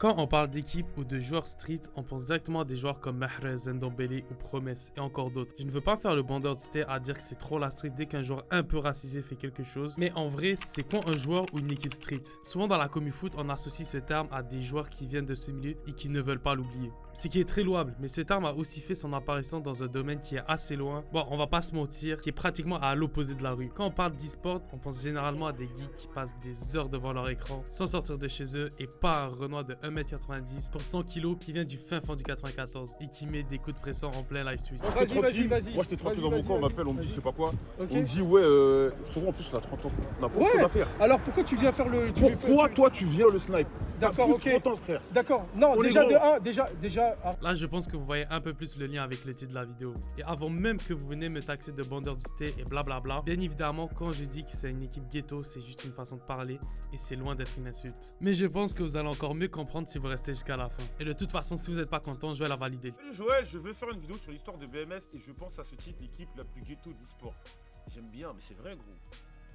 Quand on parle d'équipe ou de joueurs street, on pense directement à des joueurs comme Mahrez, Ndombele ou Promesse et encore d'autres. Je ne veux pas faire le bandeur de cité à dire que c'est trop la street dès qu'un joueur un peu racisé fait quelque chose, mais en vrai, c'est quoi un joueur ou une équipe street? Souvent dans la commu foot, on associe ce terme à des joueurs qui viennent de ce milieu et qui ne veulent pas l'oublier. Ce qui est très louable, mais ce terme a aussi fait son apparition dans un domaine qui est assez loin, bon, on va pas se mentir, qui est pratiquement à l'opposé de la rue. Quand on parle d'e-sport, on pense généralement à des geeks qui passent des heures devant leur écran sans sortir de chez eux et pas un Renoir de 1m90 pour 100 kg qui vient du fin fond du 94 et qui met des coups de pression en plein live Twitch. Vas-y. Moi j'étais tranquille dans mon coin, on m'appelle, on me dit je sais pas quoi. Okay. On me dit ouais, frérot, en plus on a 30 ans, on a pas de choses à faire. Alors pourquoi tu viens faire le... Pourquoi toi tu viens le snipe? D'accord, ok. 30 ans, frère. D'accord, non, on déjà de 1, déjà... Là je pense que vous voyez un peu plus le lien avec le titre de la vidéo. Et avant même que vous venez me taxer de bandeur de cité et blablabla, bien évidemment quand je dis que c'est une équipe ghetto, c'est juste une façon de parler et c'est loin d'être une insulte. Mais je pense que vous allez encore mieux comprendre si vous restez jusqu'à la fin. Et de toute façon, si vous n'êtes pas content, Joël a validé. Salut Joël, je veux faire une vidéo sur l'histoire de BMS et je pense à ce titre l'équipe la plus ghetto d'e-sport. J'aime bien, mais c'est vrai gros.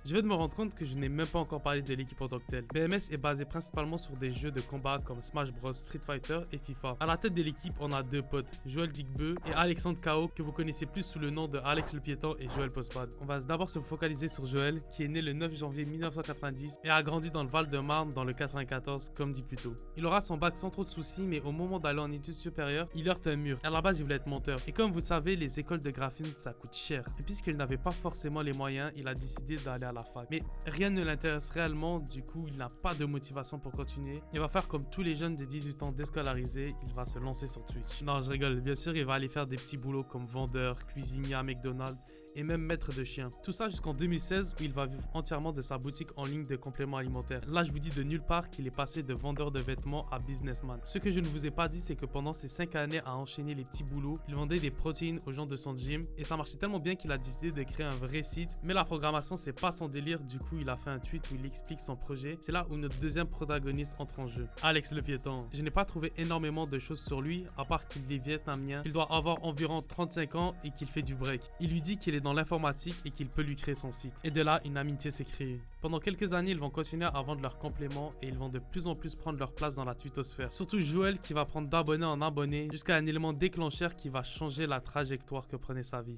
Je viens de me rendre compte que je n'ai même pas encore parlé de l'équipe en tant que telle. BMS est basé principalement sur des jeux de combat comme Smash Bros, Street Fighter et FIFA. À la tête de l'équipe, on a deux potes, Joël Digbeu et Alexandre Kao, que vous connaissez plus sous le nom de Alex le Piéton et Joël Postpad. On va d'abord se focaliser sur Joël, qui est né le 9 janvier 1990 et a grandi dans le Val-de-Marne dans le 94, comme dit plus tôt. Il aura son bac sans trop de soucis, mais au moment d'aller en études supérieures, il heurte un mur. À la base, il voulait être monteur. Et comme vous savez, les écoles de graphisme, ça coûte cher. Et puisqu'il n'avait pas forcément les moyens, il a décidé d'aller à la fac. Mais rien ne l'intéresse réellement, du coup il n'a pas de motivation pour continuer. Il va faire comme tous les jeunes de 18 ans déscolarisés, il va se lancer sur Twitch. Non, je rigole, bien sûr il va aller faire des petits boulots comme vendeur, cuisinier à McDonald's et même maître de chien. Tout ça jusqu'en 2016 où il va vivre entièrement de sa boutique en ligne de compléments alimentaires. Là je vous dis de nulle part qu'il est passé de vendeur de vêtements à businessman. Ce que je ne vous ai pas dit, c'est que pendant ces 5 années à enchaîner les petits boulots, il vendait des protéines aux gens de son gym et ça marchait tellement bien qu'il a décidé de créer un vrai site. Mais la programmation c'est pas son délire, du coup il a fait un tweet où il explique son projet. C'est là où notre deuxième protagoniste entre en jeu, Alex le Piéton. Je n'ai pas trouvé énormément de choses sur lui, à part qu'il est vietnamien, qu'il doit avoir environ 35 ans et qu'il fait du break. Il lui dit qu'il est dans l'informatique et qu'il peut lui créer son site. Et de là, une amitié s'est créée. Pendant quelques années, ils vont continuer à vendre leurs compléments et ils vont de plus en plus prendre leur place dans la twittosphère. Surtout Joël qui va prendre d'abonné en abonné jusqu'à un élément déclencheur qui va changer la trajectoire que prenait sa vie.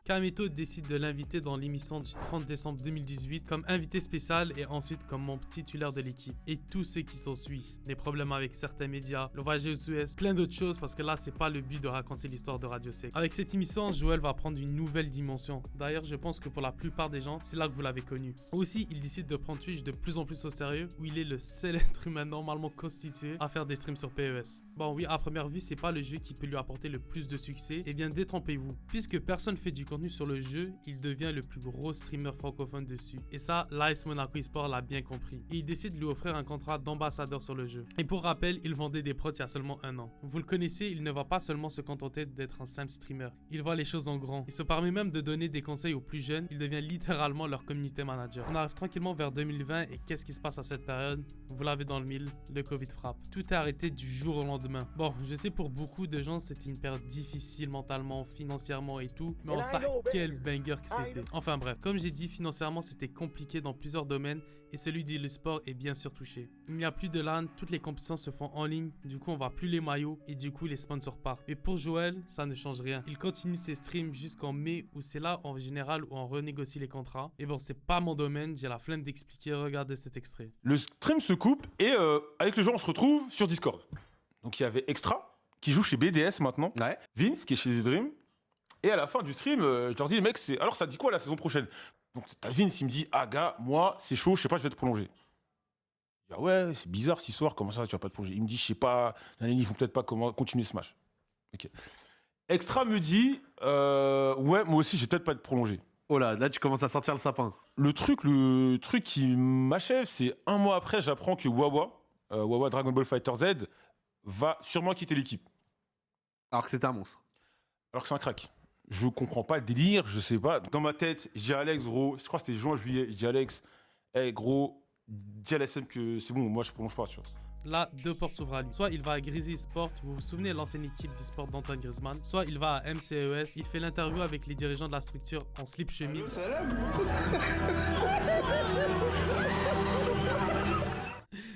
Kameto décide de l'inviter dans l'émission du 30 décembre 2018 comme invité spécial et ensuite comme membre titulaire de l'équipe. Et tous ceux qui s'en suivent, les problèmes avec certains médias, le voyage aux Suez, plein d'autres choses parce que là c'est pas le but de raconter l'histoire de Radio Sec. Avec cette émission, Joël va prendre une nouvelle dimension. D'ailleurs, je pense que pour la plupart des gens, c'est là que vous l'avez connu. Aussi, il décide de prendre Twitch de plus en plus au sérieux où il est le seul être humain normalement constitué à faire des streams sur PES. Bon oui, à première vue, c'est pas le jeu qui peut lui apporter le plus de succès, et bien détrompez-vous. Puisque personne fait du contenu sur le jeu, il devient le plus gros streamer francophone dessus. Et ça, l'AS Monaco eSport l'a bien compris. Et il décide de lui offrir un contrat d'ambassadeur sur le jeu. Et pour rappel, il vendait des prods il y a seulement un an. Vous le connaissez, il ne va pas seulement se contenter d'être un simple streamer. Il voit les choses en grand. Il se permet même de donner des conseils aux plus jeunes. Il devient littéralement leur community manager. On arrive tranquillement vers 2020 et qu'est-ce qui se passe à cette période? Vous l'avez dans le mille, le Covid frappe. Tout est arrêté du jour au lendemain. Bon, je sais pour beaucoup de gens c'était une période difficile mentalement, financièrement et tout, mais on sait quel banger que c'était. Enfin bref, comme j'ai dit, financièrement c'était compliqué dans plusieurs domaines et celui du sport est bien sûr touché. Il n'y a plus de LAN, toutes les compétitions se font en ligne, du coup on voit plus les maillots et du coup les sponsors partent. Mais pour Joël, ça ne change rien. Il continue ses streams jusqu'en mai où c'est là en général où on renégocie les contrats. Et bon, c'est pas mon domaine, j'ai la flemme d'expliquer, regardez cet extrait. Le stream se coupe et avec le jour on se retrouve sur Discord. Donc il y avait Extra qui joue chez BDS maintenant, ouais. Vince qui est chez The Dream. Et à la fin du stream, je leur dis, les mecs, alors ça dit quoi la saison prochaine? Donc t'as Vince, il me dit, ah gars, moi c'est chaud, je sais pas, je vais te prolonger. Je dis, ah ouais, c'est bizarre cette histoire, comment ça tu vas pas te prolonger? Il me dit, je sais pas, ils vont peut-être pas continuer Smash. Ok. Extra me dit, ouais, moi aussi je vais peut-être pas te prolonger. Oh là tu commences à sortir le sapin. Le truc qui m'achève, c'est un mois après, j'apprends que Wawa Dragon Ball Fighter Z va sûrement quitter l'équipe. Alors que c'était un monstre. Alors que c'est un crack. Je comprends pas le délire, je sais pas. Dans ma tête, j'ai Alex, gros, je crois que c'était juin, juillet, j'ai Alex, hey, gros, dis à la SN que c'est bon, moi je prolonge pas, tu vois. là, deux portes s'ouvrent à lui. Soit il va à Grizzly Sport, vous vous souvenez l'ancienne équipe d'e-sport d'Antoine Griezmann, soit il va à MCES, il fait l'interview avec les dirigeants de la structure en slip chemise.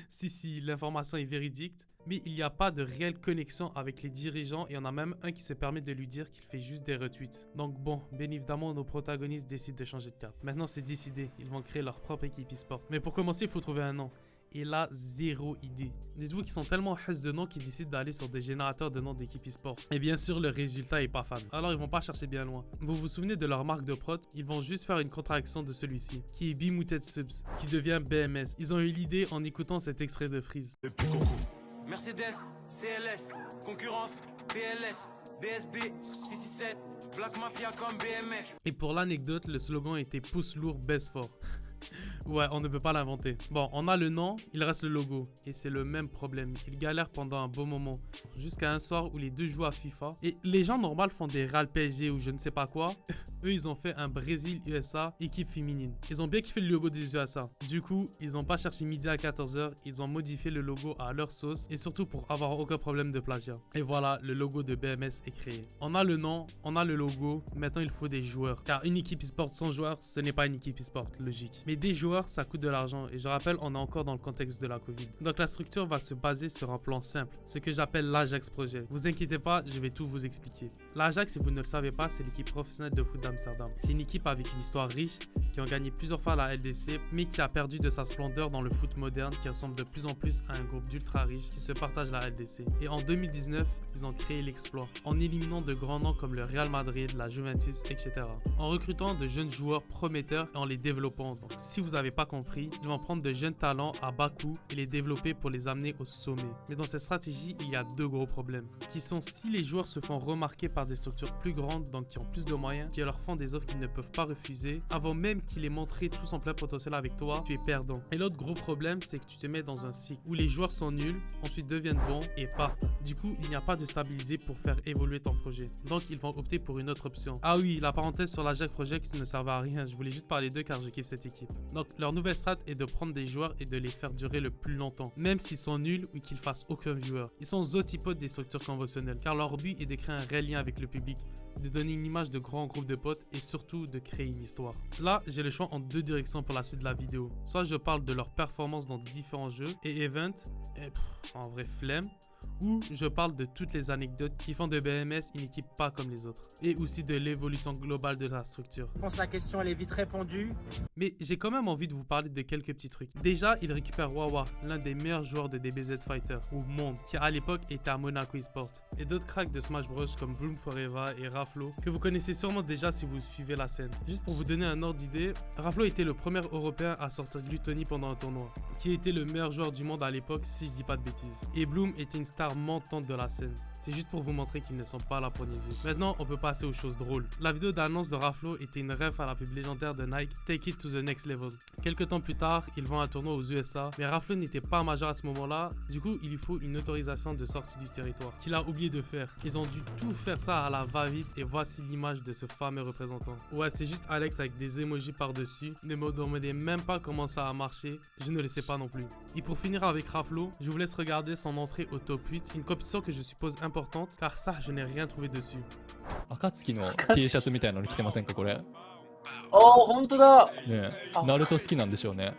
Si, l'information est véridique, mais il n'y a pas de réelle connexion avec les dirigeants et on a même un qui se permet de lui dire qu'il fait juste des retweets. Donc bon, bien évidemment, nos protagonistes décident de changer de cap. Maintenant, c'est décidé, ils vont créer leur propre équipe e-sport. Mais pour commencer, il faut trouver un nom. Et là, zéro idée. Dites-vous qu'ils sont tellement hausse de noms qu'ils décident d'aller sur des générateurs de noms d'équipe e-sport. Et bien sûr, le résultat est pas fameux. Alors ils vont pas chercher bien loin. Vous vous souvenez de leur marque de prod? Ils vont juste faire une contraction de celui-ci, qui est Bimouted Subs, qui devient BMS. Ils ont eu l'idée en écoutant cet extrait de Freeze. Mercedes, CLS, concurrence, PLS, BSB, 667, Black Mafia comme BMF. Et pour l'anecdote, le slogan était pouce lourd, baisse fort. Ouais, on ne peut pas l'inventer. Bon, on a le nom, il reste le logo. Et c'est le même problème. Ils galèrent pendant un bon moment. Jusqu'à un soir où les deux jouent à FIFA. Et les gens normaux font des Real PSG ou je ne sais pas quoi. Eux, ils ont fait un Brésil-USA équipe féminine. Ils ont bien kiffé le logo des USA. Du coup, ils n'ont pas cherché midi à 14h. Ils ont modifié le logo à leur sauce. Et surtout pour avoir aucun problème de plagiat. Et voilà, le logo de BMS est créé. On a le nom, on a le logo. Maintenant, il faut des joueurs. Car une équipe e-sport sans joueurs, ce n'est pas une équipe e-sport, logique. Mais des joueurs, ça coûte de l'argent et je rappelle, on est encore dans le contexte de la Covid. Donc la structure va se baser sur un plan simple, ce que j'appelle l'Ajax Projet. Vous inquiétez pas, je vais tout vous expliquer. L'Ajax, si vous ne le savez pas, c'est l'équipe professionnelle de foot d'Amsterdam. C'est une équipe avec une histoire riche, qui a gagné plusieurs fois la LDC, mais qui a perdu de sa splendeur dans le foot moderne, qui ressemble de plus en plus à un groupe d'ultra riches qui se partagent la LDC. Et en 2019, ils ont créé l'exploit, en éliminant de grands noms comme le Real Madrid, la Juventus, etc. En recrutant de jeunes joueurs prometteurs et en les développant. Donc si vous n'avez pas compris, ils vont prendre de jeunes talents à bas coût et les développer pour les amener au sommet. Mais dans cette stratégie, il y a deux gros problèmes, qui sont si les joueurs se font remarquer par des structures plus grandes, donc qui ont plus de moyens, qui leur font des offres qu'ils ne peuvent pas refuser, avant même qu'ils aient montré tout son plein potentiel avec toi, tu es perdant. Et l'autre gros problème, c'est que tu te mets dans un cycle où les joueurs sont nuls, ensuite deviennent bons et partent. Du coup, il n'y a pas de stabilisé pour faire évoluer ton projet. Donc, ils vont opter pour une autre option. Ah oui, la parenthèse sur l'Ajax Project ne servait à rien, je voulais juste parler d'eux car je kiffe cette équipe. Donc, leur nouvelle strat est de prendre des joueurs et de les faire durer le plus longtemps, même s'ils sont nuls ou qu'ils fassent aucun viewer. Ils sont aux antipodes des structures conventionnelles, car leur but est de créer un réel lien avec le public, de donner une image de grands groupes de potes et surtout de créer une histoire. Là, j'ai le choix en deux directions pour la suite de la vidéo. Soit je parle de leur performance dans différents jeux et events, et en vrai flemme, ou je parle de toutes les anecdotes qui font de BMS une équipe pas comme les autres, et aussi de l'évolution globale de la structure. Je pense que la question elle est vite répondue. Mais j'ai quand même envie de vous parler de quelques petits trucs. Déjà, ils récupèrent Wawa, l'un des meilleurs joueurs de DBZ Fighter, au monde, qui à l'époque était à Monaco eSport. Et d'autres cracks de Smash Bros comme Bloom Forever et Raflo, que vous connaissez sûrement déjà si vous suivez la scène. Juste pour vous donner un ordre d'idée, Raflo était le premier européen à sortir Gluttony pendant un tournoi, qui était le meilleur joueur du monde à l'époque si je dis pas de bêtises. Et Bloom était une star montante de la scène. C'est juste pour vous montrer qu'ils ne sont pas là pour niaiser. Maintenant, on peut passer aux choses drôles. La vidéo d'annonce de Raflo était une ref à la pub légendaire de Nike, Take It to the Next Level. Quelques temps plus tard, ils vont à un tournoi aux USA, mais Raflo n'était pas majeur à ce moment-là, du coup, il lui faut une autorisation de sortie du territoire, qu'il a oublié de faire. Ils ont dû tout faire ça à la va-vite et voici l'image de ce fameux représentant. Ouais, c'est juste Alex avec des emojis par-dessus. Ne me demandez même pas comment ça a marché, je ne le sais pas non plus. Et pour finir avec Raflo, je vous laisse regarder son entrée au top 8, une compétition que je suppose importante, car ça, je n'ai rien trouvé dessus. 暁の T シャツみたいなの着てませんかこれねああ、本当だ。えナルト好きなんでしょうね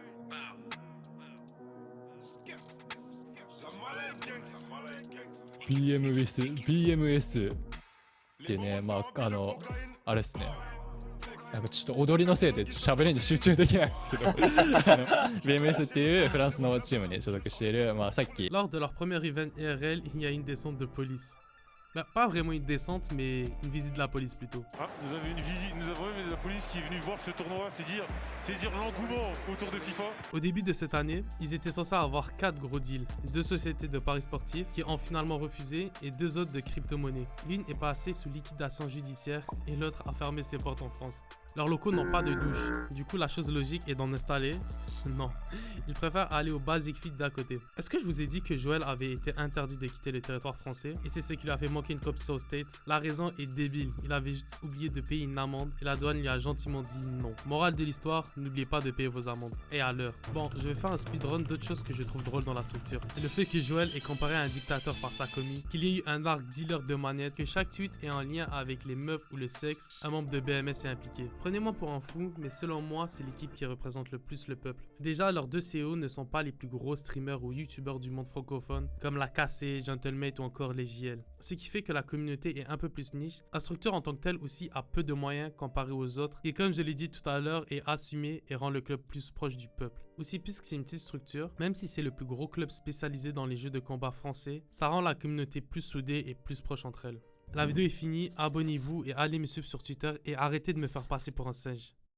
BMS ってねまああれっすねなんかちょっと踊りのせいで喋りに集中できないんですけどBMS っていうフランスのチームに所属しているまあさっき Lors de leur premier event IRL, il y a une descente de police. Bah, pas vraiment une descente, mais une visite de la police plutôt. Ah, nous avons une visite, nous avons eu la police qui est venue voir ce tournoi, c'est dire l'engouement autour de FIFA. Au début de cette année, ils étaient censés avoir 4 gros deals. 2 sociétés de paris sportifs qui ont finalement refusé et 2 autres de crypto-monnaies. L'une est passée sous liquidation judiciaire et l'autre a fermé ses portes en France. Leurs locaux n'ont pas de douche. Du coup, la chose logique est d'en installer. Non. Ils préfèrent aller au Basic Fit d'à côté. Est-ce que je vous ai dit que Joel avait été interdit de quitter le territoire français et c'est ce qui lui a fait manquer une copie au State? La raison est débile. Il avait juste oublié de payer une amende et la douane lui a gentiment dit non. Morale de l'histoire, n'oubliez pas de payer vos amendes. Et à l'heure. Bon, je vais faire un speedrun d'autres choses que je trouve drôles dans la structure. Et le fait que Joel est comparé à un dictateur par sa commis, qu'il y ait eu un arc dealer de manettes, que chaque tweet est en lien avec les meufs ou le sexe, un membre de BMS est impliqué. Prenez-moi pour un fou, mais selon moi, c'est l'équipe qui représente le plus le peuple. Déjà, leurs deux CEO ne sont pas les plus gros streamers ou youtubeurs du monde francophone, comme la KC, Gentlemate ou encore les JL. Ce qui fait que la communauté est un peu plus niche. La structure en tant que telle aussi a peu de moyens comparé aux autres, et comme je l'ai dit tout à l'heure, est assumée et rend le club plus proche du peuple. Aussi, puisque c'est une petite structure, même si c'est le plus gros club spécialisé dans les jeux de combat français, ça rend la communauté plus soudée et plus proche entre elles. La vidéo est finie, abonnez-vous et allez me suivre sur Twitter et arrêtez de me faire passer pour un singe.